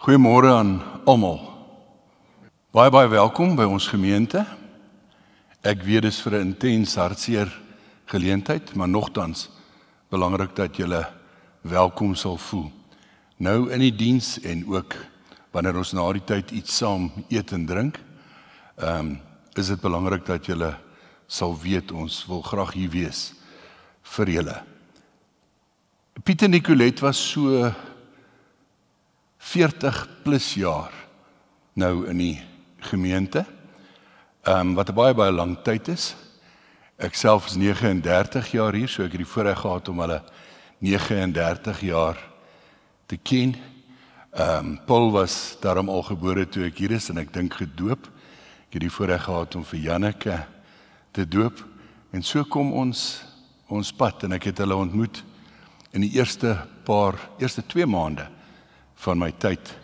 Goeiemôre aan almal. Baie welkom by ons gemeente. Ek weet dis vir 'n intens hartseer geleentheid, maar nogtans belangrik dat julle welkom sal voel. Nou in die diens en ook wanneer ons na die tyd iets saam eet en drink, is dit belangrik dat julle sal weet ons wil graag hier wees vir julle. Pieter Nicolet was so 40 plus jaar nou in die gemeente, wat 'n baie lang tyd is. Ek self is 39 jaar hier, so ek het die voorreg gehad om hulle 39 jaar te ken. Paul was daarom al gebore toe ek hier is en ek dink gedoop. Ek het die voorreg gehad om vir Janneke te doop en so kom ons pad en ek het hulle ontmoet in die eerste 2 maande van my tyd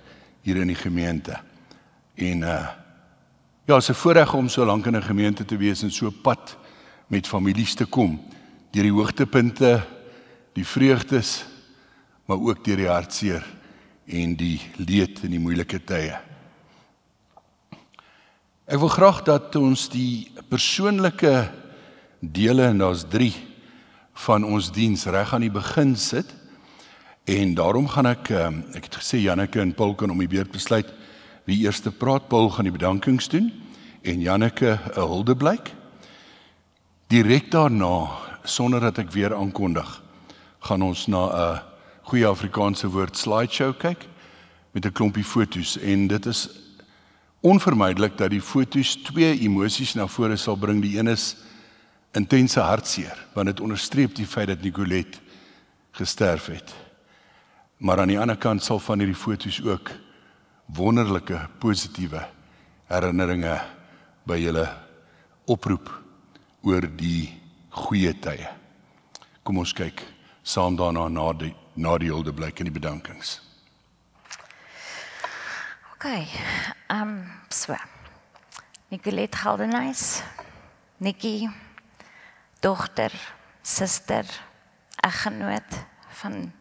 hier in die gemeente. En ja, is 'n voorreg om so lank in 'n gemeente te wees en so pad met families te kom, deur die hoogtepunte, die vreugdes, maar ook deur die hartseer en die leed en die moeilike tye. Ek wil graag dat ons die persoonlike dele, en daar's 3 van ons diens reg aan die begin sit, en daarom gaan ek het gesê Janneke en Paul kan om die beurt besluit wie eerste praat. Paul gaan die bedankings doen en Janneke 'n huldeblyk. Direk daarna, sonder dat ek weer aankondig, gaan ons na 'n goeie Afrikaanse woord slideshow kyk met 'n klompie foto's en dit is onvermydelik dat die foto's 2 emosies na vore sal bring. Die een is intense hartseer, want dit onderstreep die feit dat Nicolet gesterf het. Maar aan die ander kant sal van hierdie foto's ook wonderlike, positiewe herinneringe by julle oproep oor die goeie tye. Kom ons kyk saam daarna na die huldeblyk en die bedankings. Okay, so, Nicolet Geldenhuys, Nikkie, dogter, suster, eggenoot van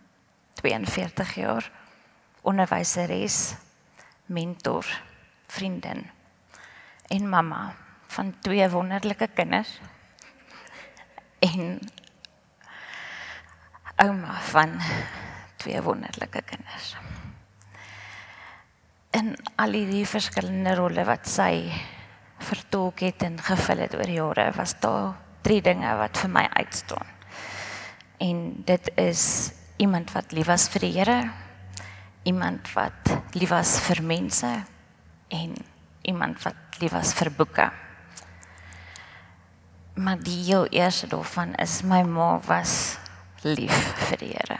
42 jaar, onderwyseres, mentor, vriendin en mamma van 2 wonderlike kinders en ouma van 2 wonderlike kinders. In al die verskillende rolle wat sy vertolk het en gevul het oor die jare, was daar 3 dinge wat vir my uitstaan. En dit is iemand wat lief was vir die Here, iemand wat lief was vir mense en iemand wat lief was vir boeke. Maar die heel eerste daarvan is my ma was lief vir die Here.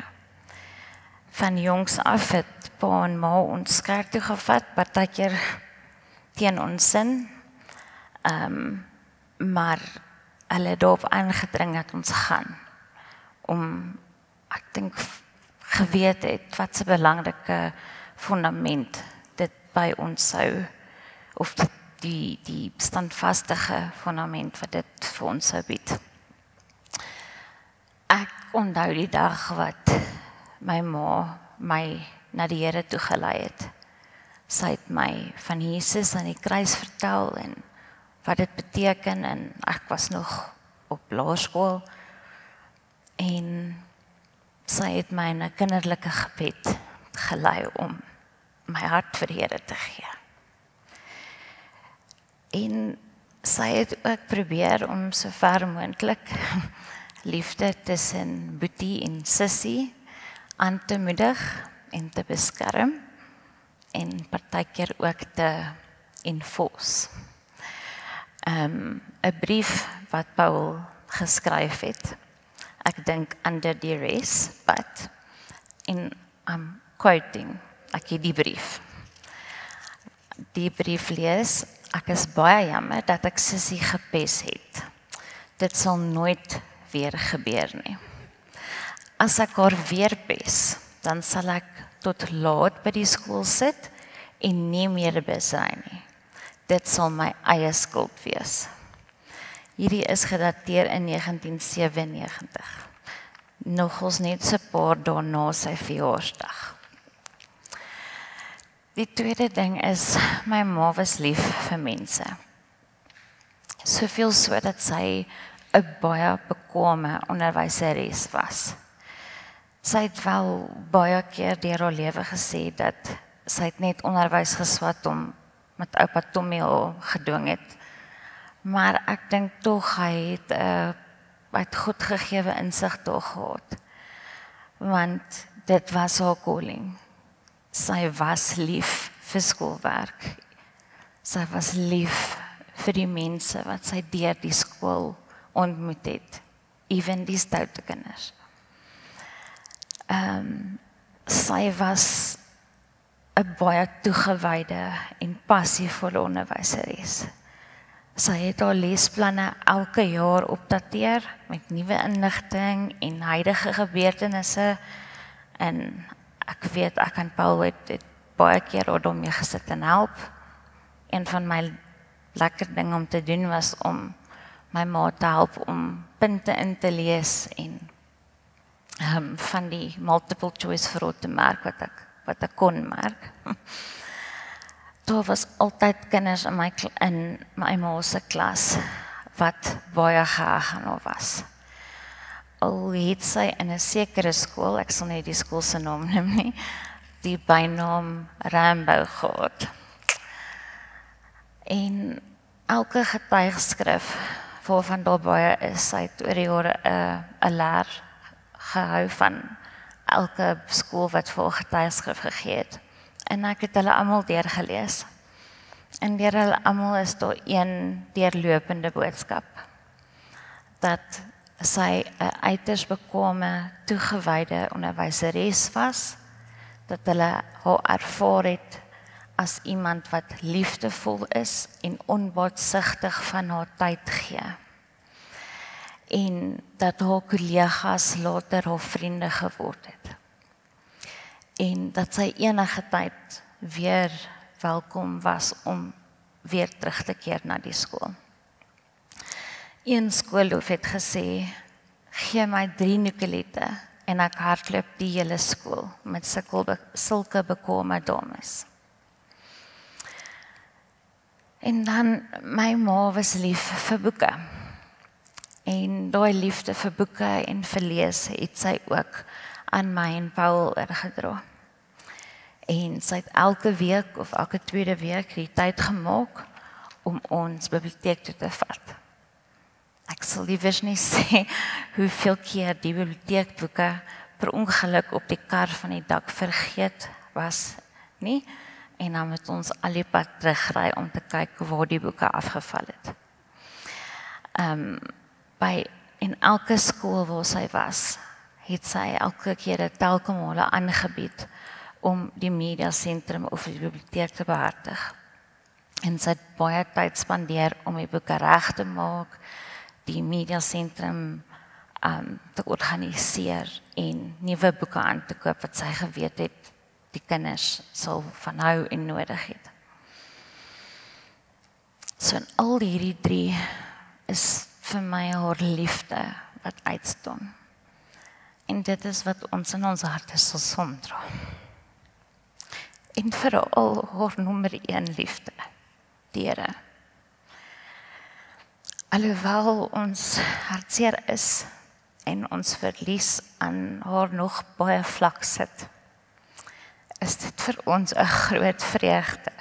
Van jongs af het pa en ma ons kerk toe gevat, partykeer teen ons sin, maar hulle het daarop aangedring dat ons gaan, om, ek dink, geweet het wat se belangrike fundament dit by ons sou, of die standvastige fundament wat dit vir ons sou bied. Ek onthou die dag wat my ma my na die Here toe gelei het. Sy het my van Jesus aan die kruis vertel en wat dit beteken, en ek was nog op laerskool en sy het my in 'n kinderlike gebed gelei om my hart vir die Here te gee. En sy het ook probeer om so ver moontlik liefde tussen Boetie en Sissie aan te moedig en te beskerm en partykeer ook te enforce. 'n brief wat Paul geskryf het, ek dink under duress, but I'm quoting, ek het die brief. Die brief lees: ek is baie jammer dat ek Sissie gepes het. Dit sal nooit weer gebeur nie. As ek haar weer pes, dan sal ek tot laat by die skool sit en nie meer besry nie. Dit sal my eie skuld wees. Hierdie is gedateer in 1997. Nogals net so 'n paar dae na sy verjaarsdag. Die tweede ding is, my ma was lief vir mense. Soveel so dat sy 'n baie bekwame onderwyseres was. Sy het wel baie keer deur haar lewe gesê dat sy het net onderwys geswat om met oupa Tommy haar gedwing het. Maar ek dink tog hy het goed gegewe insig daar gehad. Want dit was haar calling. Sy was lief vir skoolwerk. Sy was lief vir die mense wat sy deur die skool ontmoet het. Ewen die stoute kinders. Sy was 'n baie toegewyde en passievolle onderwyseres. Sy het haar lesplanne elke jaar opdateer met nuwe inligting en huidige gebeurtenisse. En ek weet, ek en Paul het baie keer daarmee gesit en help. Een van my lekker dinge om te doen was om my ma te help om punte in te lees en van die multiple choice vrae te merk wat ek kon merk. Daar was altyd kinders in my ma se klas wat baie geag aan haar was. Al het sy in 'n sekere skool, ek sal nie die skool se naam noem nie, die bynaam Rambo gehad. En elke getuigskrif waarvan daar baie is, sy het oor die jare 'n leer gehou van elke skool wat vir getuigskrif gegee het. En ek het hulle almal deurgelees. En deur hulle almal is daar een deurlopende boodskap. Dat sy 'n uiters bekwame, toegewyde onderwyseres was, dat hulle haar ervaar het as iemand wat liefdevol is en onbaatsigtig van haar tyd gee. En dat haar kollegas later haar vriende geword het. En dat sy enige tyd weer welkom was om weer terug te keer na die skool. Een skoolhoof het gesê, gee my 3 nukelette en ek hardloop die hele skool met sulke bekwame dames. En dan, my ma was lief vir boeke. En daai liefde vir boeke en vir lees het sy ook aan my en Paul oorgedra. En sy het elke week of elke tweede week die tyd gemaak om ons biblioteek toe te vat. Ek sal liever nie sê hoeveel keer die biblioteekboeke per ongeluk op die kar van die dak vergeet was nie. En dan moet ons al die pad terugry om te kyk waar die boeke afgeval het. In elke skool waar sy was, het sy elke keer 'n telkomale aangebied om die mediasentrum of die biblioteek te behartig. En sy het baie tyd spandeer om die boeke reg te maak, die mediasentrum te organiseer en nuwe boeke aan te koop wat sy geweet het die kinders sal van hou en nodig het. So in al hierdie 3 is vir my haar liefde wat uitstaan. En dit is wat ons in ons harte sal saamdra. En veral haar nommer 1 liefde, die Here. Alhoewel ons hartseer is en ons verlies aan haar nog baie vlak sit, is dit vir ons 'n groot vreugde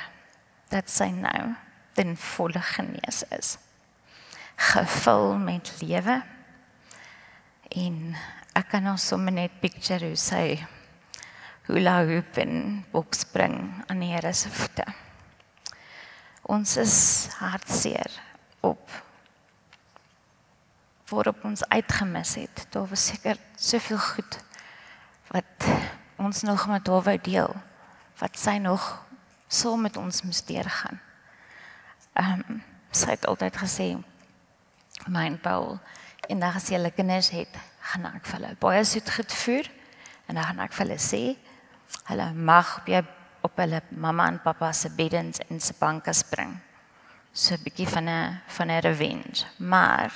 dat sy nou ten volle genees is, gevul met lewe. En ek kan nou sommer net picture hoe sy hula hoop en bokspring aan die Here se voete. Ons is hartseer waarop ons uitgemis het. Daar was seker soveel goed wat ons nog met haar wou deel, wat sy nog saam met ons moes deurgaan. Sy het altyd gesê, my en Paul, en dan as julle kinders het, gaan ek vir hulle baie soet goed voer, en dan gaan ek vir hulle sê, hulle mag op hulle mamma en papa se beddens en se banke spring. So 'n bietjie van 'n revenge. Maar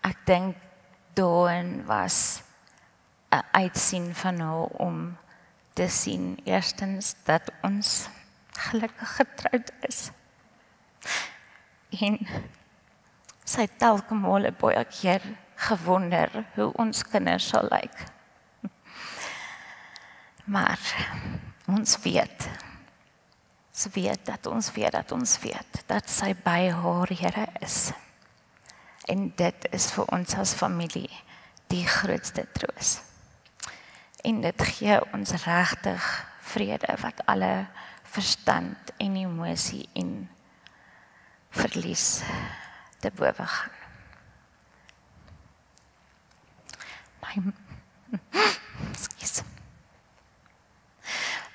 ek dink daarin was 'n uitsien van haar om te sien, eerstens dat ons gelukkig getroud is. En sy het telke male baie keer gewonder hoe ons kinders sal lyk. Maar ons weet dat sy by haar Here is. En dit is vir ons as familie die grootste troos. En dit gee ons regtig vrede wat alle verstand en emosie en verlies te bowe gaan.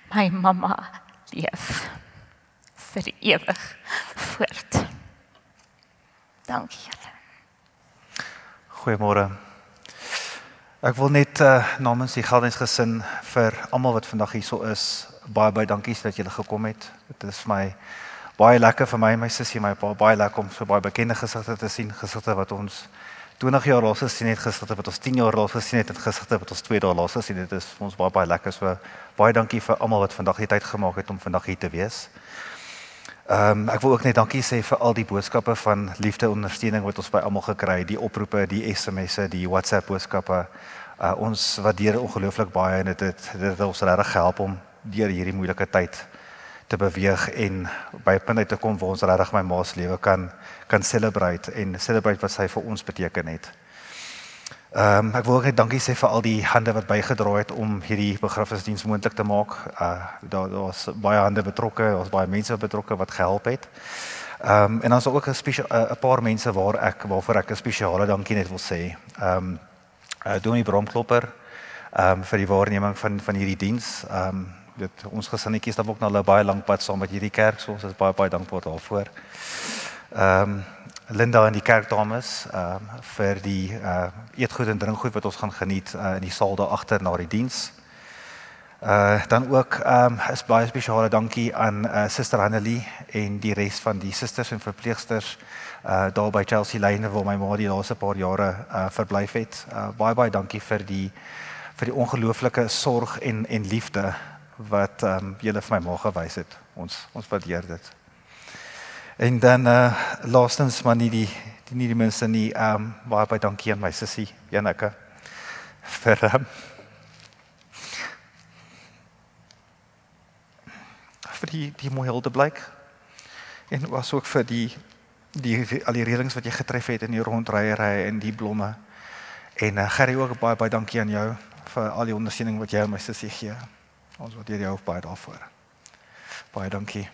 My mamma leef vir ewig voort. Dankie julle. Goeiemôre. Ek wil net namens die Geldingsgesin vir almal wat vandag hierso is, baie dankie dat julle gekom het. Dit is vir my baie lekker vir my en my sussie, my pa, baie lekker om so baie bekende gesigte te sien, gesigte wat ons 20 jaar laas gesien het, gesigte wat ons 10 jaar laas gesien het en gesigte wat ons 2 dae laas gesien het. Dit is vir ons baie lekker. So baie dankie vir almal wat vandag die tyd gemaak het om vandag hier te wees. Ek wil ook net dankie sê vir al die boodskappe van liefde en ondersteuning wat ons by almal gekry het, die oproepe, die SMS'e, die WhatsApp boodskappe. Ons waardeer ongelooflik baie en dit het ons regtig gehelp om deur hierdie moeilike tyd te beweeg en by 'n punt uit te kom waar ons regtig my ma se lewe kan celebrate wat sy vir ons beteken het. Ek wil ook net dankie sê vir al die hande wat bygedra het om hierdie begrafnisdiens moontlik te maak. Daar was baie hande betrokke, daar was baie mense betrokke wat gehelp het. En dan is ook 'n paar mense waarvoor ek 'n spesiale dankie net wil sê. Dominee Bromklopper vir die waarneming van hierdie diens. Ons gesinnetjies stap ook na 'n baie lank pad saam met hierdie kerk, so ons is baie dankbaar daarvoor. Linda en die kerkdames vir die eetgoed en drinkgoed wat ons gaan geniet in die saal daar agter na die diens. Dan ook is baie spesiale dankie aan Suster Annelie en die res van die susters en verpleegsters daar by Chelsea Lane waar my ma die laaste paar jare verblyf het. Baie dankie vir die ongelooflike sorg en liefde wat julle vir my ma gewys het. Ons waardeer dit. En dan laastens maar nie die minste nie, baie dankie aan my sussie Janeke vir die mooi hulde blyk en was ook vir al die reëlings wat jy getref het in die rondryery en die blomme. En Gerry ook baie dankie aan jou vir al die ondersteuning wat jy aan my sussie gee. Ons waardeer jou ook baie daarvoor. Baie dankie.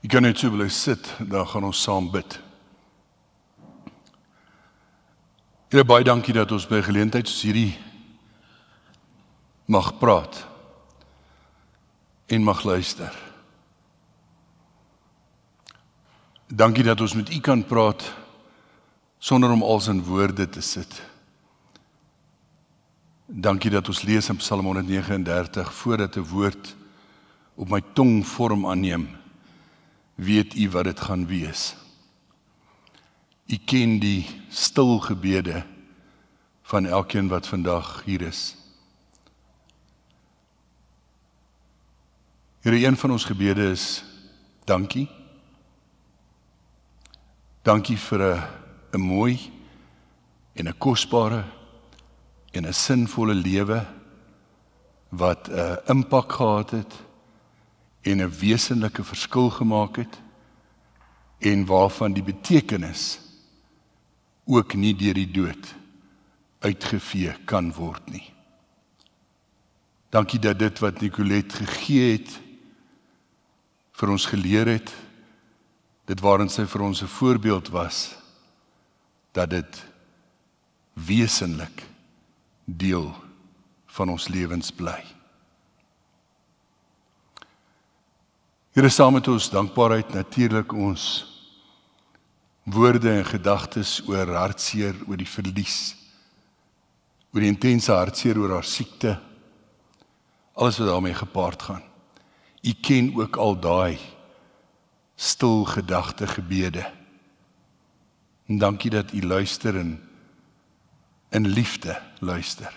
Jy kan net so bly sit, dan gaan ons saam bid. Here, baie dankie dat ons by geleentheid soos hierdie mag praat en mag luister. Dankie dat ons met U kan praat sonder om als in woorde te sit. Dankie dat ons lees in Psalm 139, voordat 'n woord op my tong vorm aanneem, weet U wat dit gaan wees. U ken die stil gebede van elkeen wat vandag hier is. Here, een van ons gebede is, dankie. Dankie vir 'n mooi en 'n kosbare en 'n sinvolle lewe wat 'n impak gehad het en 'n wesenlike verskil gemaak het en waarvan die betekenis ook nie deur die dood uitgevee kan word nie. Dankie dat dit wat Nicolet gegee het, vir ons geleer het, dit waarin sy vir ons 'n voorbeeld was, dat dit wesenlik deel van ons lewens bly. Here, saam met ons dankbaarheid natuurlik ons woorde en gedagtes oor hartseer, oor die verlies, oor die intense hartseer oor haar siekte, alles wat daarmee gepaard gaan. U ken ook al daai stil gedagte gebede. En dankie dat U luister en in liefde luister.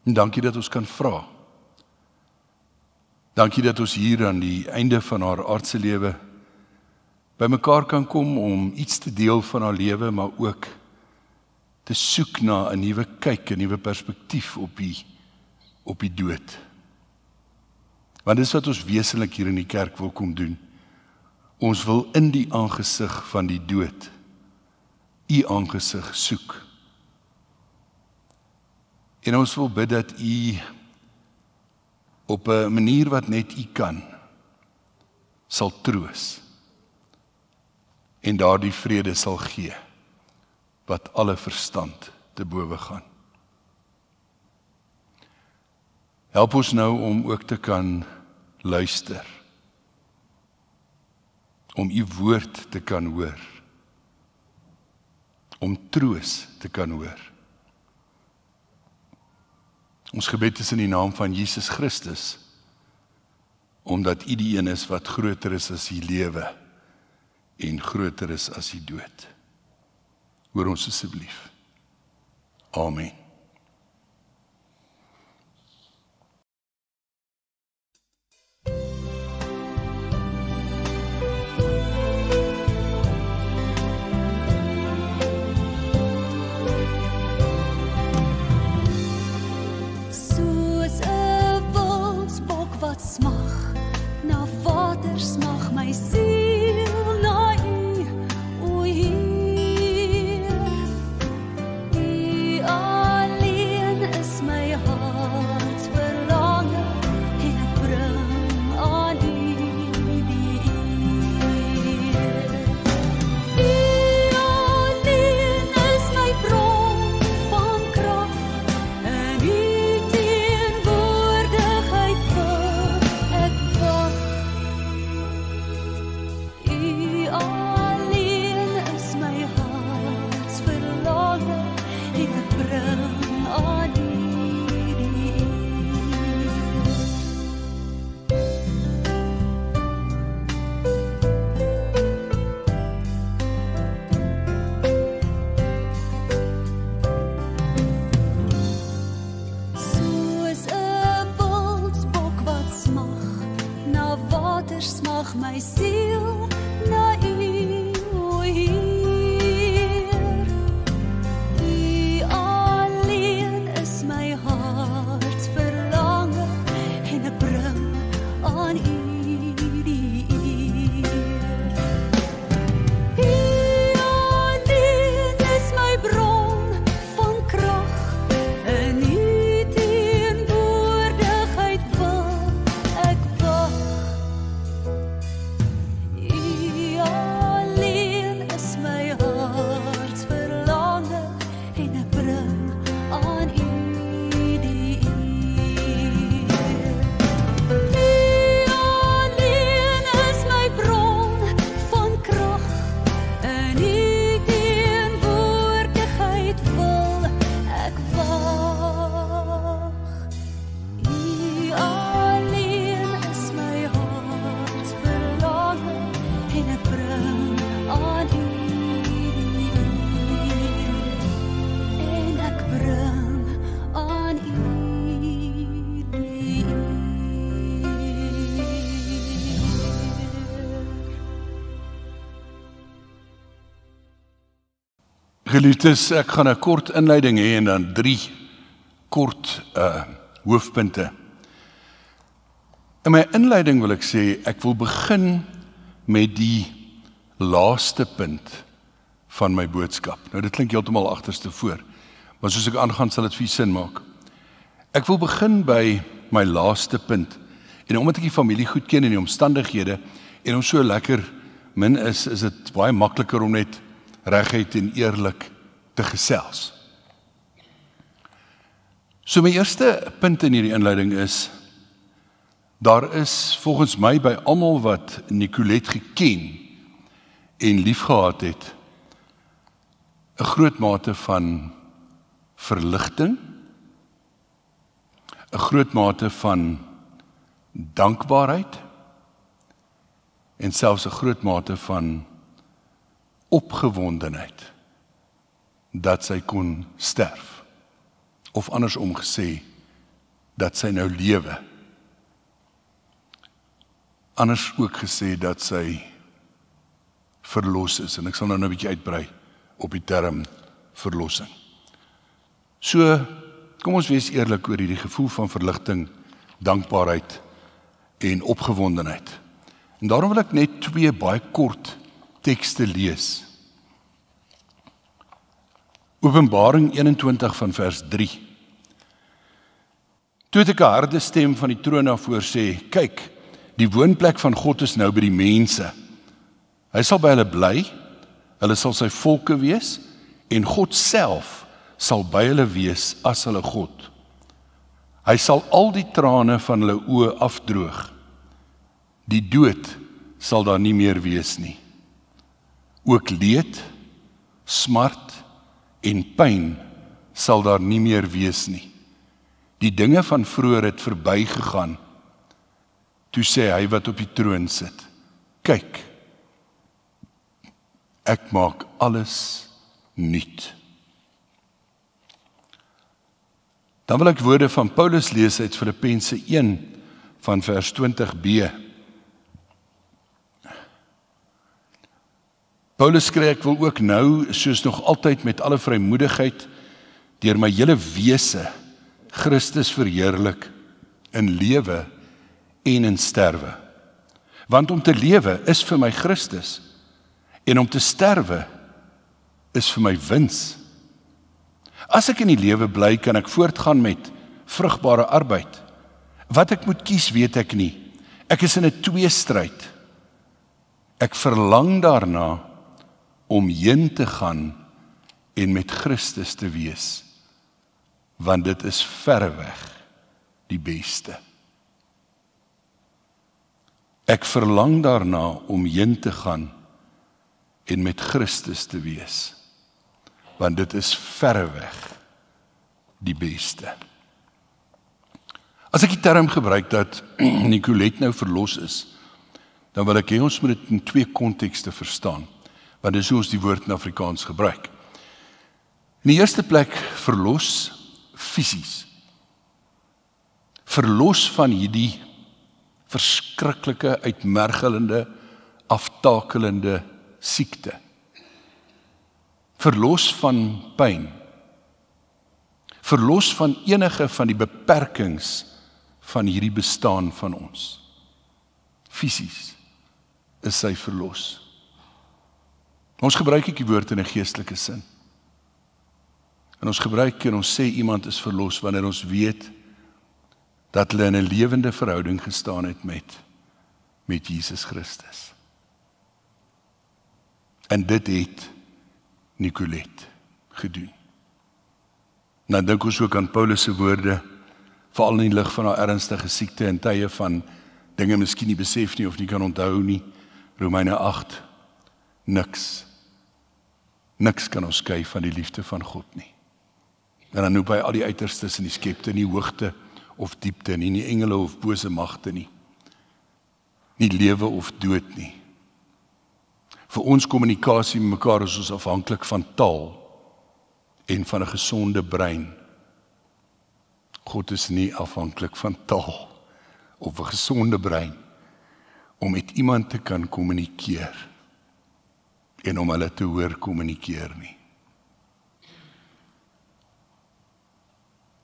En dankie dat ons kan vra. Dankie dat ons hier aan die einde van haar aardse lewe by mekaar kan kom om iets te deel van haar lewe, maar ook te soek na 'n nuwe kyk, 'n nuwe perspektief op die dood. Want dis wat ons wesenlik hier in die kerk wil kom doen. Ons wil in die aangesig van die dood U aangesig soek. En ons wil bid dat U op 'n manier wat net U kan, sal troos en daardie vrede sal gee wat alle verstand te bowe gaan. Help ons nou om ook te kan luister, om U woord te kan hoor, om troos te kan hoor. Ons gebed is in die naam van Jesus Christus, omdat U die een is wat groter is as die lewe en groter is as die dood. Hoor ons asseblief. Amen. Smag, na Vader smag my siel na U, o Heer. U alleen is my hart verlange en ek bring aan U die eer. U alleen is my bron van krag en U teenwoordigheid smag my siel na U, o Heer. U alleen is my hart verlange en ek bring aan U die eer. U alleen is my bron van krag en U teenwoordigheid wil ek wag. Geliefdes, ek gaan 'n kort inleiding hê en dan 3 kort hoofpunte. In my inleiding wil ek sê, ek wil begin met die laaste punt van my boodskap. Nou dit klink heeltemal agterste voor, maar soos ek aangaan sal dit vir sin maak. Ek wil begin by my laaste punt, en omdat ek die familie goed ken en die omstandighede, en ons so lekker min is dit baie makliker om net reguit en eerlik te gesels. So my eerste punt in hierdie inleiding is, daar is volgens my by almal wat Nicolette geken en liefgehad het, 'n groot mate van verligting, 'n groot mate van dankbaarheid en selfs 'n groot mate van opgewondenheid dat sy kon sterf, of andersom gesê, dat sy nou lewe. Anders ook gesê dat sy verlos is, en ek sal nou 'n bietjie uitbrei op die term verlossing. So, kom ons wees eerlik oor hierdie gevoel van verligting, dankbaarheid en opgewondenheid. En daarom wil ek net 2 baie kort tekste lees. Openbaring 21 van vers 3. Toe het ek 'n harde stem van die troon af hoor sê, kyk, die woonplek van God is nou by die mense. Hy sal by hulle bly, hulle sal sy volke wees, en God self sal by hulle wees as hulle God. Hy sal al die trane van hulle oë afdroog. Die dood sal daar nie meer wees nie. Ook leed, smart en pyn sal daar nie meer wees nie. Die dinge van vroeër het verbygegaan. Toe sê hy wat op die troon sit, kyk, ek maak alles nuut. Dan wil ek woorde van Paulus lees uit Filippense 1 van vers 20b. Paulus sê, ek wil ook nou, soos nog altyd met alle vrymoedigheid, deur my hele wese, Christus verheerlik in lewe en in sterwe. Want om te lewe is vir my Christus, en om te sterwe is vir my wins. As ek in die lewe bly, kan ek voortgaan met vrugbare arbeid. Wat ek moet kies, weet ek nie. Ek is in 'n tweestryd. Ek verlang daarna om heen te gaan en met Christus te wees, want dit is verreweg die beste. Ek verlang daarna om heen te gaan en met Christus te wees, want dit is verreweg die beste. As ek die term gebruik dat Nicolette nou verlos is, dan wil ek hê ons moet dit in 2 kontekste verstaan, want dis hoe ons die woord in Afrikaans gebruik. In die eerste plek verlos fisies. Verlos van hierdie verskriklike, uitmergelende, aftakelende siekte. Verlos van pyn. Verlos van enige van die beperkings van hierdie bestaan van ons. Fisies is sy verlos. Ons gebruik ek die woord in 'n geestelike sin. En ons gebruik en ons sê iemand is verlos wanneer ons weet dat hulle in 'n lewende verhouding gestaan het met Jesus Christus. En dit het Nicolette gedoen. Nou dink ons ook aan Paulus se woorde, veral in die lig van haar ernstige siekte en tye van dinge miskien nie besef nie of nie kan onthou nie. Romeine 8, niks kan ons skei van die liefde van God nie. En dan noem hy al die uiterstes in die skepte, nie hoogte of diepte nie, nie engele of bose magte nie, nie lewe of dood nie. Vir ons kommunikasie met mekaar is ons afhanklik van taal en van 'n gesonde brein. God is nie afhanklik van taal of 'n gesonde brein om met iemand te kan kommunikeer en om hulle te hoor kommunikeer nie.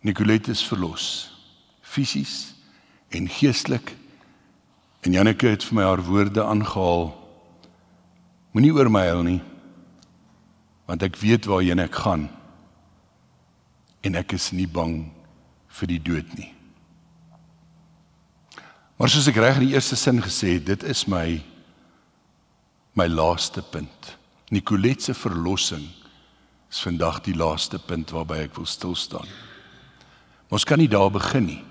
Nicolette is verlos, fisies en geestelik, en Janneke het vir my haar woorde aangehaal, moenie oor my huil nie, want ek weet waarheen ek gaan, en ek is nie bang vir die dood nie. Maar soos ek reg in die eerste sin gesê het, dit is my laaste punt. Nicolette se verlossing is vandag die laaste punt waarby ek wil stilstaan. Maar ons kan nie daar begin nie.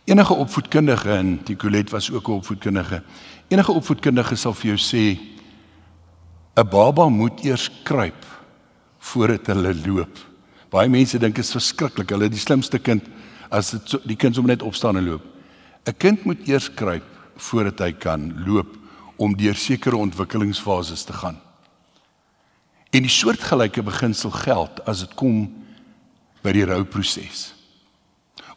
Enige opvoedkundige, en Nicolette was ook 'n opvoedkundige, enige opvoedkundige sal vir jou sê, 'n baba moet eers kruip voordat hulle loop. Baie mense dink dit is verskriklik, hulle die slimste kind, as die kind sommer net opstaan en loop. 'n Kind moet eers kruip voordat hy kan loop, om deur sekere ontwikkelingsfases te gaan. En die soortgelyke beginsel geld as dit kom by die rouproses.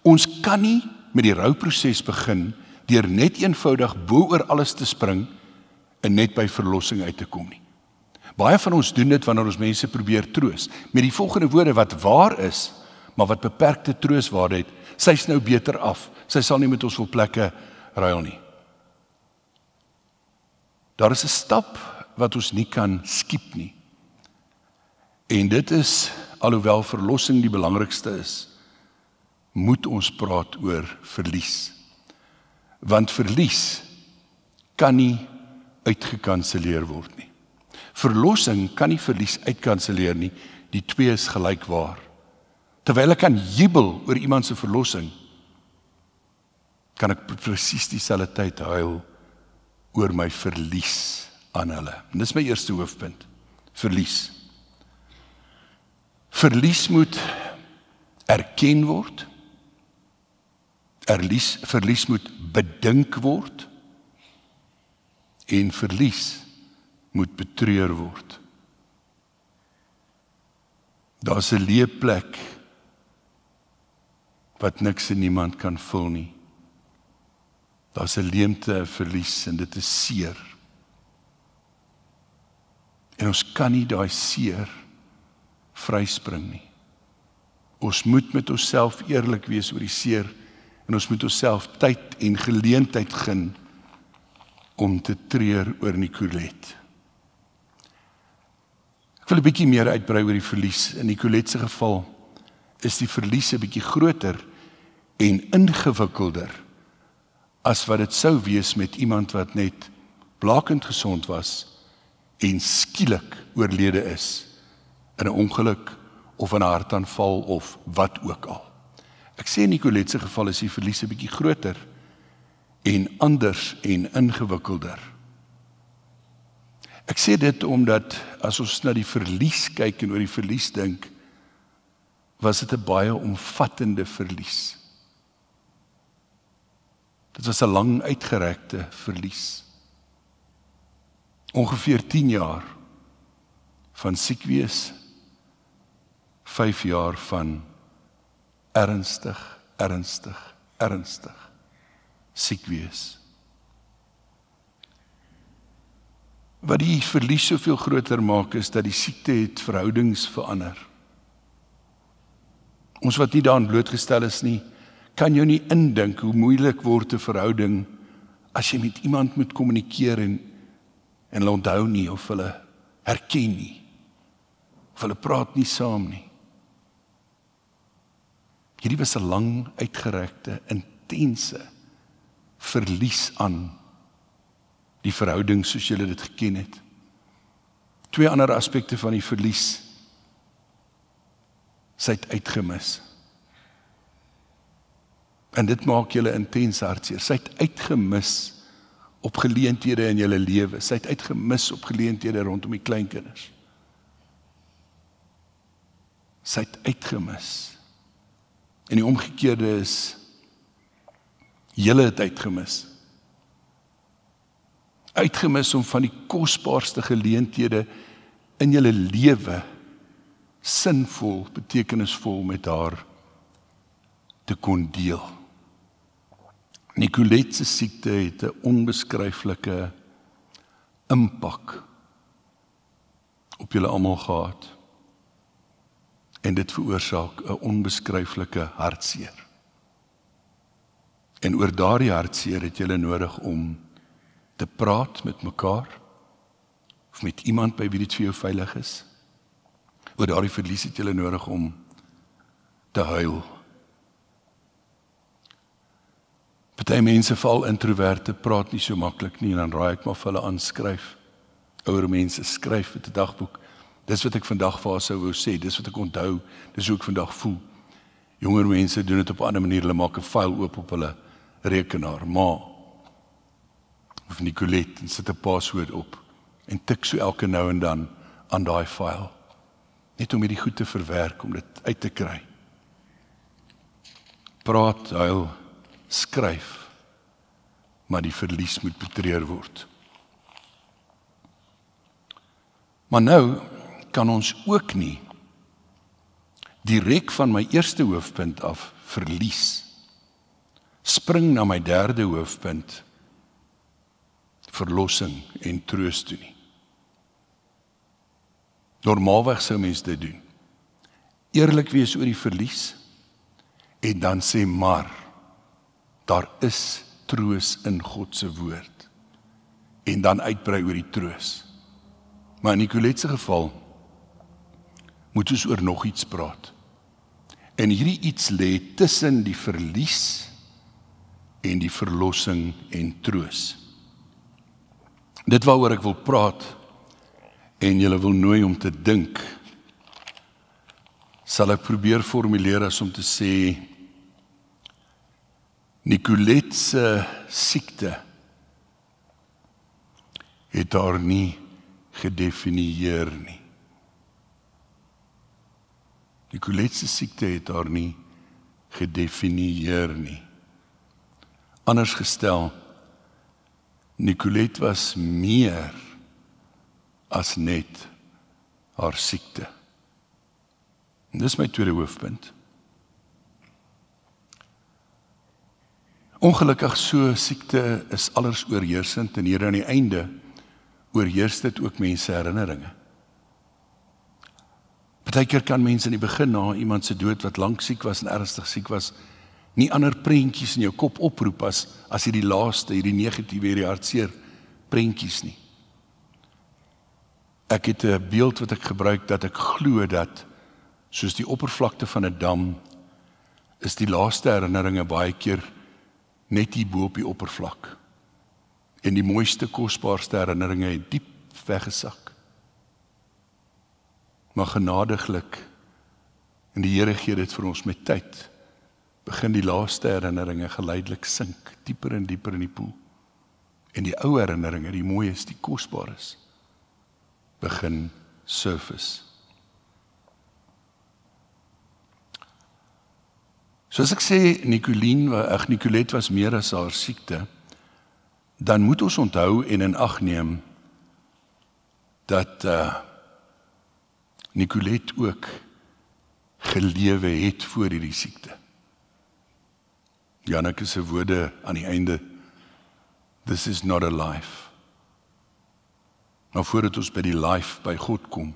Ons kan nie met die rouproses begin deur net eenvoudig bo oor alles te spring en net by verlossing uit te kom nie. Baie van ons doen dit wanneer ons mense probeer troos, met die volgende woorde wat waar is, maar wat beperkte trooswaarde het. Sy's nou beter af, sy sal nie met ons vol plekke ruil nie. Daar is 'n stap wat ons nie kan skiep nie. En dit is, alhoewel verlossing die belangrikste is, moet ons praat oor verlies. Want verlies kan nie uitgekanselleer word nie. Verlossing kan nie verlies uitkanselleer nie, die twee is gelykwaar. Terwyl ek kan jubel oor iemand se verlossing, kan ek presies dieselfde tyd huil oor my verlies aan hulle. En dis my eerste hoofpunt, verlies. Verlies moet erken word, verlies moet bedink word, en verlies moet betreur word. Daar's 'n leë plek wat niks en niemand kan vul nie. Daar's 'n leemte, 'n verlies, en dit is seer. En ons kan nie daai seer vryspring nie. Ons moet met onsself eerlik wees oor die seer, en ons moet onsself tyd en geleentheid gun om te treur oor Nicolette. Ek wil 'n bietjie meer uitbrei oor die verlies. In Nicolette se geval is die verlies 'n bietjie groter en ingewikkelder as wat dit sou wees met iemand wat net blakend gesond was en skielik oorlede is in 'n ongeluk of in 'n hartaanval of wat ook al. Ek sê in Nicolette se geval is die verlies 'n bietjie groter en anders en ingewikkelder. Ek sê dit omdat as ons na die verlies kyk en oor die verlies dink, was dit 'n baie omvattende verlies. Dit was 'n lang uitgerekte verlies. Ongeveer 10 jaar van siek wees, 5 jaar van ernstig siek wees. Wat die verlies soveel groter maak is dat die siekte het verhoudings verander. Ons wat nie daaraan blootgestel is nie, kan jou nie indink hoe moeilik word 'n verhouding as jy met iemand moet kommunikeer en hulle onthou nie of hulle herken nie, of hulle praat nie saam nie. Hierdie was 'n lang uitgerekte, intense verlies aan die verhouding soos julle dit geken het. 2 ander aspekte van die verlies. Sy het uitgemis. En dit maak julle intens hartseer. Sy het uitgemis op geleenthede in julle lewe. Sy het uitgemis op geleenthede rondom die kleinkinders. Sy het uitgemis. En die omgekeerde is, julle het uitgemis. Uitgemis om van die kosbaarste geleenthede in julle lewe sinvol, betekenisvol met haar te kon deel. Nicolette se siekte het 'n onbeskryflike impak op julle almal gehad. En dit veroorsaak 'n onbeskryflike hartseer. En oor daardie hartseer het julle nodig om te praat met mekaar, of met iemand by wie dit vir jou veilig is. Oor daardie verlies het julle nodig om te huil. Party mense, veral introverte, praat nie so maklik nie, en dan raai ek maar vir hulle aanskryf. Ouer mense skryf met 'n dagboek. Dis wat ek vandag vir haar sou wou sê, dis wat ek onthou, dis hoe ek vandag voel. Jonger mense doen dit op 'n ander manier, hulle maak 'n file oop op hulle rekenaar, of Nicolette, en sit 'n paswoord op, en tik so elke nou en dan aan daai file, net om hierdie goed te verwerk, om dit uit te kry. Praat, huil, skryf, maar die verlies moet betreur word. Maar nou kan ons ook nie direk van my eerste hoofpunt af verlies, spring na my derde hoofpunt, verlossing en troos toe nie. Normaalweg sou mens dit doen. Eerlik wees oor die verlies, en dan sê maar, daar is troos in God se woord, en dan uitbrei oor die troos. Maar in Nicolette se geval, moet ons oor nog iets praat. En hierdie iets lê tussen die verlies en die verlossing en troos. Dit waaroor ek wil praat, en julle wil nooi om te dink, sal ek probeer formuleer as om te sê, Nicolette se siekte het haar nie gedefinieer nie. Nicolette se siekte het haar nie gedefinieer nie. Anders gestel, Nicolette was meer as net haar siekte. En dis my tweede hoofpunt. Ongelukkig so siekte is alles oorheersend, en hier aan die einde oorheers dit ook mense herinneringe. Partykeer kan mense in die begin na iemand se dood wat lank siek was en ernstig siek was, nie ander prentjies in jou kop oproep as hierdie laaste, hierdie negatiewe, hierdie hartseer prentjies nie. Ek het 'n beeld wat ek gebruik, dat ek glo dat, soos die oppervlakte van 'n dam, is die laaste herinneringe baie keer net hier bo op die oppervlak. En die mooiste, kosbaarste herinneringe het diep weggesak. Maar genadiglik, en die Here gee dit vir ons met tyd, begin die laaste herinneringe geleidelik sink, dieper en dieper in die poel. En die ou herinneringe, die mooies, die kosbares, begin surface. Soos ek sê, Nicolette was meer as haar siekte, dan moet ons onthou en in ag neem dat Nicolette ook gelewe het voor hierdie siekte. Janneke se woorde aan die einde, this is not a life. Maar voordat ons by die life by God kom,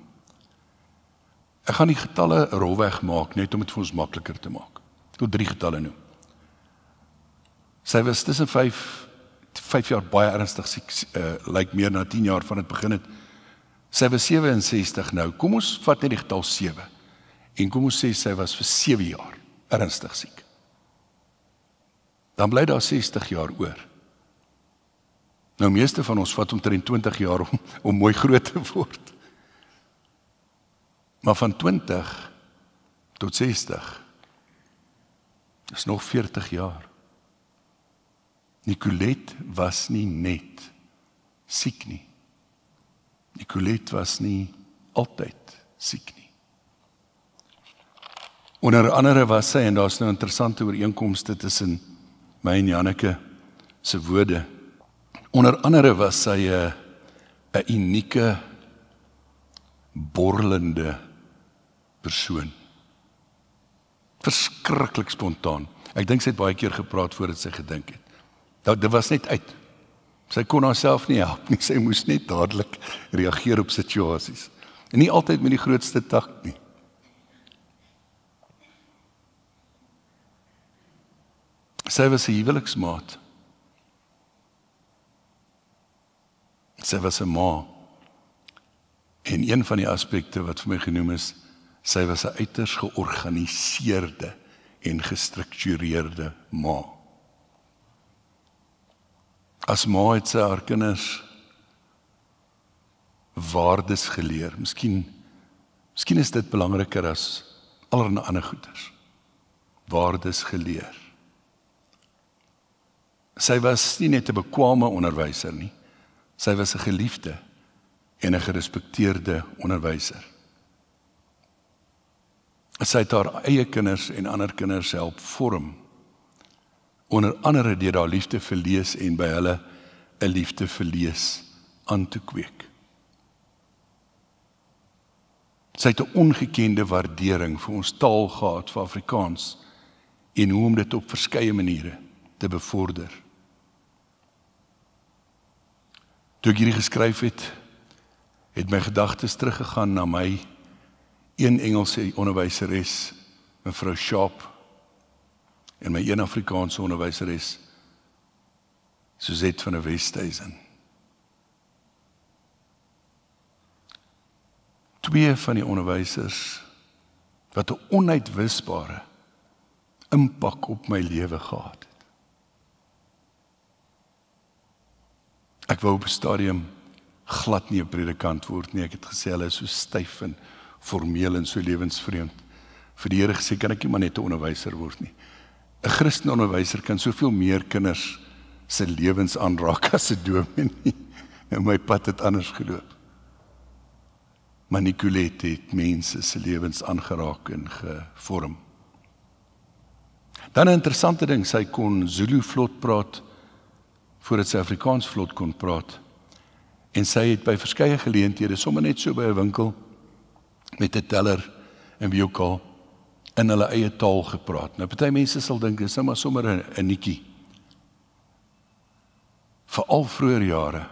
ek gaan die getalle rolweg maak, net om dit vir ons makliker te maak. Ek wil 3 getalle noem. Sy was tussen 5 jaar baie ernstig siek, lyk meer na 10 jaar van het begin het. Sy was 67 nou, kom ons vat net die getal 7, en kom ons sê sy was vir 7 jaar ernstig siek. Dan bly daar 60 jaar oor. Nou meeste van ons vat omtrent 20 jaar om mooi groot te word. Maar van 20 tot 60, is nog 40 jaar. Nicolette was nie net siek nie. Nicolette was nie altyd siek nie. Onder andere was sy, en daar is nou interessante ooreenkomste tussen my en Janneke se woorde, onder andere was sy 'n unieke, borrelende persoon. Verskriklik spontaan. Ek dink sy het baie keer gepraat voordat sy gedink het. Dit was net uit. Sy kon haarself nie help nie, sy moes net dadelik reageer op situasies. En nie altyd met die grootste takt nie. Sy was 'n huweliksmaat. Sy was 'n ma. En een van die aspekte wat vir my genoem is, sy was 'n uiters georganiseerde en gestruktureerde ma. As ma het sy haar kinders waardes geleer. Miskien is dit belangriker as allerlei ander goeders. Waardes geleer. Sy was nie net 'n bekwame onderwyser nie. Sy was 'n geliefde en 'n gerespekteerde onderwyser. Sy het haar eie kinders en ander kinders help vorm. Onder andere deur haar liefde vir lees en by hulle 'n liefde vir lees aan te kweek. Sy het 'n ongekende waardering vir ons taal gehad, vir Afrikaans, en hoe om dit op verskeie maniere te bevorder. Toe ek hierdie geskryf het my gedagtes teruggegaan na my een Engelse onderwyseres, mevrou Sharp, en my een Afrikaanse onderwyseres, Suzette van der Westhuizen. Twee van die onderwysers wat 'n onuitwisbare impak op my lewe gehad het. Ek wou op 'n stadium glad nie 'n predikant word nie. Ek het gesê hulle is so styf en formeel en so lewensvreemd. Vir die Here gesê kan ek nie maar net 'n onderwyser word nie. 'n Christen onderwyser kan soveel meer kinders se lewens aanraak as 'n dominee. En my pad het anders geloop. Maar Nicolette het mense se lewens aangeraak en gevorm. Dan 'n interessante ding, sy kon Zulu vlot praat voordat sy Afrikaans vlot kon praat. En sy het by verskeie geleenthede, sommer net so by 'n winkel met 'n teller en wie ook al, in hulle eie taal gepraat. Nou party mense sal dink dis nou maar sommer 'n nietjie. Veral vroeër jare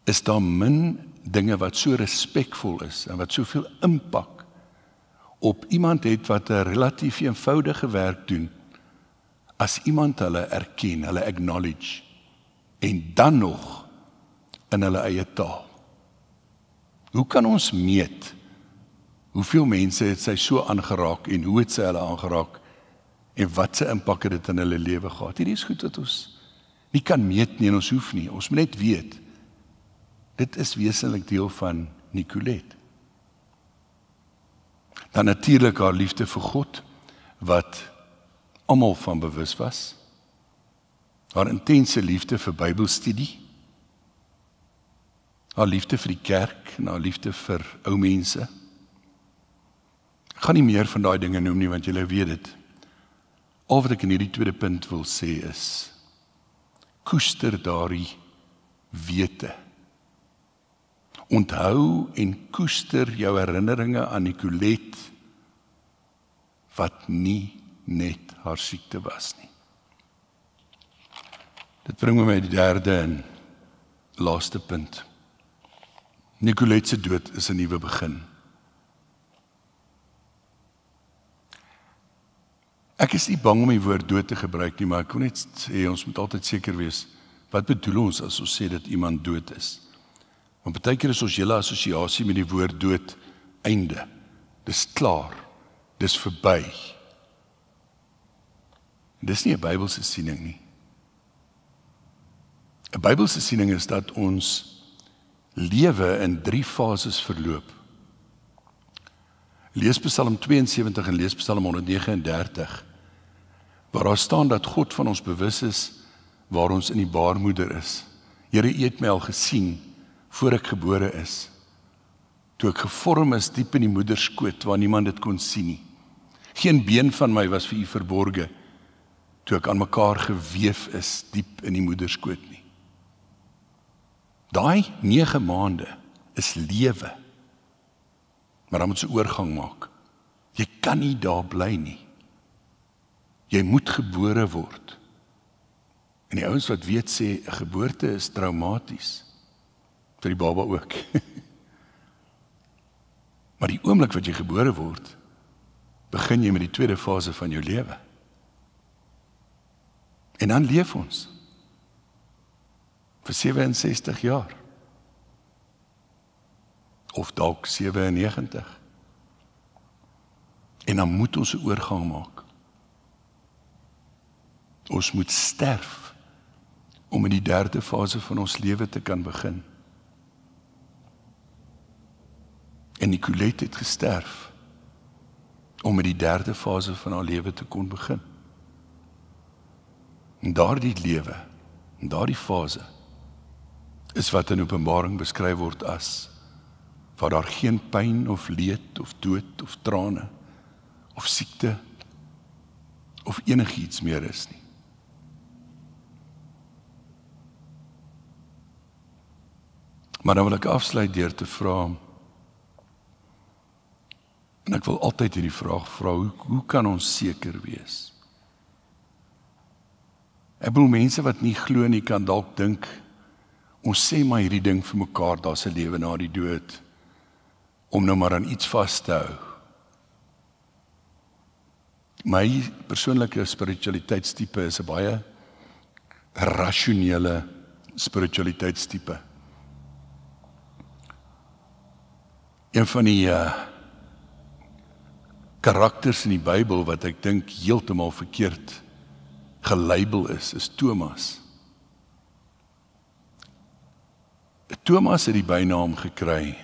is daar min dinge wat so respekvol is en wat soveel impak op iemand het wat 'n relatief eenvoudige werk doen, as iemand hulle erken, hulle acknowledge, en dan nog in hulle eie taal. Hoe kan ons meet hoeveel mense het sy so aangeraak en hoe het sy hulle aangeraak en wat se impak het dit in hulle lewe gehad? Hierdie is goed wat ons nie kan meet nie en ons hoef nie. Ons moet net weet, dit is wesenlik deel van Nicolette. Dan natuurlik haar liefde vir God, wat almal van bewus was. Haar intense liefde vir Bybelstudie. Haar liefde vir die kerk en haar liefde vir ou mense. Ek gaan nie meer van daai dinge noem nie, want julle weet dit. Al wat ek in hierdie tweede punt wil sê is, koester daardie wete. Onthou en koester jou herinneringe aan Nicolette, wat nie net haar siekte was nie. Dit bring my by die derde en laaste punt. Nicolette se dood is 'n nuwe begin. Ek is nie bang om die woord dood te gebruik nie, maar ek wil net sê, ons moet altyd seker wees, wat bedoel ons as ons sê dat iemand dood is? Want baie keer is ons hele assosiasie met die woord dood einde. Dis klaar. Dis verby. Dis nie 'n Bybelse siening nie. 'n Bybelse siening is dat ons lewe in 3 fases verloop. Lees Psalm 72 en lees Psalm 139, waar daar staan dat God van ons bewus is waar ons in die baarmoeder is. Here, U het my al gesien voor ek gebore is. Toe ek gevorm is diep in die moederskoot waar niemand dit kon sien nie. Geen been van my was vir U verborge toe ek aan mekaar geweef is diep in die moederskoot nie. Daai 9 maande is lewe. Maar dan moet jy oorgang maak. Jy kan nie daar bly nie. Jy moet gebore word. En die ouens wat weet sê, 'n geboorte is traumaties. Vir die baba ook. Maar die oomblik wat jy gebore word, begin jy met die tweede fase van jou lewe. En dan leef ons vir 67 jaar. Of dalk 97. En dan moet ons 'n oorgang maak. Ons moet sterf om in die derde fase van ons lewe te kan begin. En Nicolette het gesterf om in die derde fase van haar lewe te kon begin. En daardie lewe, en daardie fase, is wat in Openbaring beskryf word as waar daar geen pyn of leed of dood of trane of siekte of enigiets meer is nie. Maar dan wil ek afsluit deur te vra, en ek wil altyd hierdie vraag vra, hoe kan ons seker wees? Ek bedoel, mense wat nie glo nie kan dalk dink, ons sê maar hierdie ding vir mekaar, daar's 'n lewe na die dood, om nou maar aan iets vas te hou. My persoonlike spiritualiteitstipe is 'n baie rasionele spiritualiteitstipe. Een van die karakters in die Bybel wat ek dink heeltemal verkeerd gelabel is Thomas. Thomas het die bynaam gekry,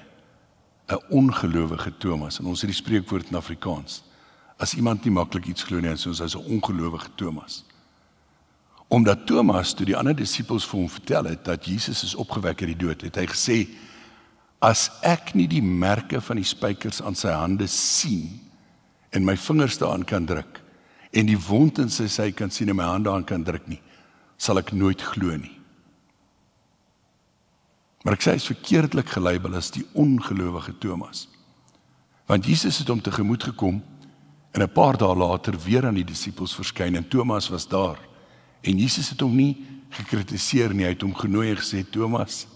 'n ongelowige Thomas, en ons het die spreekwoord in Afrikaans. As iemand nie maklik iets glo nie, dan sê ons hy's 'n ongelowige Thomas. Omdat Thomas, toe die ander disippels vir hom vertel het dat Jesus is opgewek uit die dood, het hy gesê, as ek nie die merke van die spykers aan sy hande sien, en my vingers daaraan kan druk, en die wond in sy sy kan sien en my hande aan kan druk nie, sal ek nooit glo nie. Maar ek sê, hy is verkeerdelik gelabel as die ongelowige Thomas. Want Jesus het hom tegemoet gekom, en 'n paar dae later weer aan die disippels verskyn, en Thomas was daar. En Jesus het hom nie gekritiseer nie, hy het hom genooi en gesê, Thomas,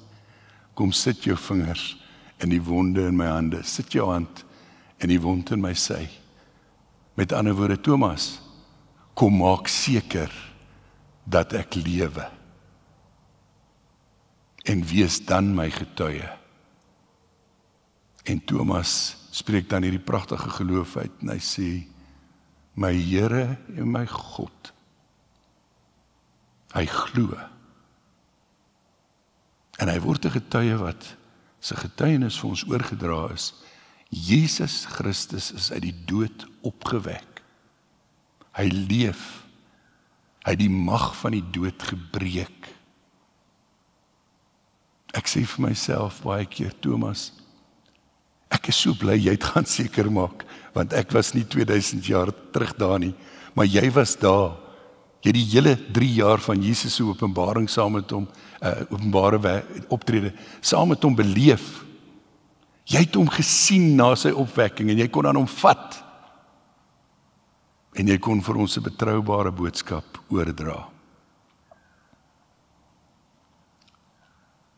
kom sit jou vingers in die wonde in my hande, sit jou hand in die wond in my sy. Met ander woorde, Thomas, kom maak seker dat ek lewe. En wees dan my getuie. En Thomas spreek dan hierdie pragtige geloof uit, en hy sê, my Here en my God. Hy glo. En hy word 'n getuie wat sy getuienis vir ons oorgedra is. Jesus Christus is uit die dood opgewek. Hy leef. Hy het die mag van die dood gebreek. Ek sê vir myself baie keer, Thomas, ek is so bly jy het gaan seker maak, want ek was nie 2000 jaar terug daar nie, maar jy was daar. Jy het die hele 3 jaar van Jesus se openbaring saam met hom, openbare optrede, saam met hom beleef. Jy het hom gesien na sy opwekking, en jy kon aan hom vat. En jy kon vir ons 'n betroubare boodskap oordra.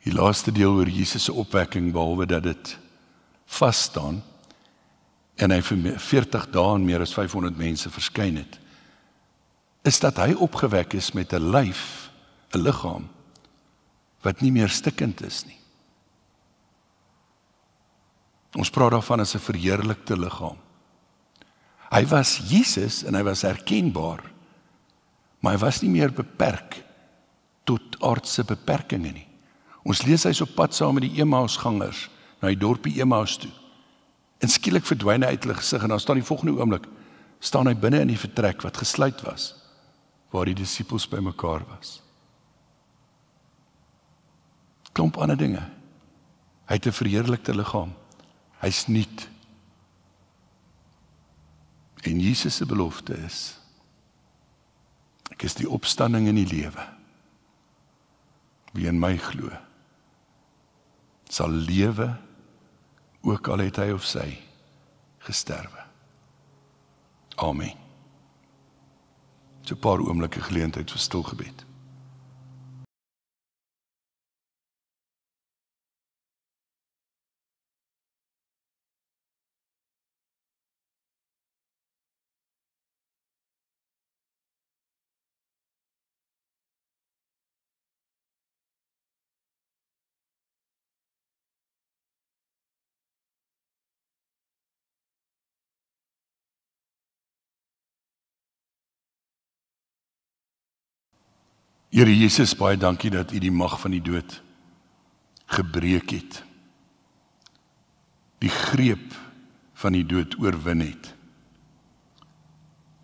Die laaste deel oor Jesus se opwekking, behalwe dat dit vas staan, en hy vir 40 dae en meer as 500 mense verskyn het, is dat hy opgewek is met 'n lyf, 'n liggaam, wat nie meer stikkend is nie. Ons praat daarvan as 'n verheerlikte liggaam. Hy was Jesus en hy was herkenbaar, maar hy was nie meer beperk tot aardse beperkings nie. Ons lees hy's op pad saam met die Emmausgangers na die dorpie Emmaus toe. En skielik verdwyn hy uit hulle gesig, en dan staan die volgende oomblik, staan hy binne in die vertrek wat gesluit was, waar die disippels bymekaar was. Klomp ander dinge. Hy het 'n verheerlikte liggaam. Hy's nuut. En Jesus se belofte is, ek is die opstanding en die lewe. Wie in my glo, sal lewe, ook al het hy of sy gesterwe. Amen. So 'n paar oomblikke geleentheid vir stil gebed. Here Jesus, baie dankie dat U die mag van die dood gebreek het. Die greep van die dood oorwin het.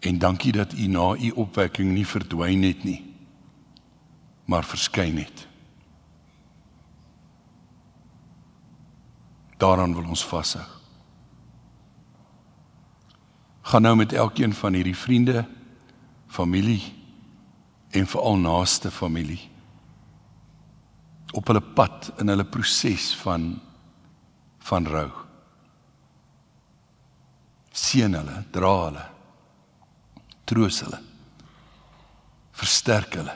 En dankie dat U na U opwekking nie verdwyn het nie, maar verskyn het. Daaraan wil ons vashou. Gaan nou met elkeen van hierdie vriende, familie en veral naaste familie op hulle pad in hulle proses van rou. Seën hulle, dra hulle, troos hulle, versterk hulle.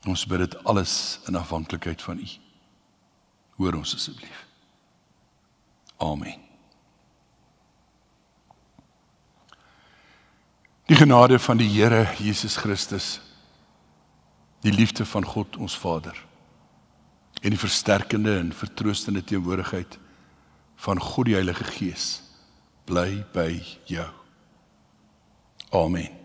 Ons bid dit alles in afhanklikheid van U. Hoor ons asseblief. Amen. Die genade van die Here Jesus Christus, die liefde van God ons Vader en die versterkende en vertroostende teenwoordigheid van God die Heilige Gees bly by jou. Amen.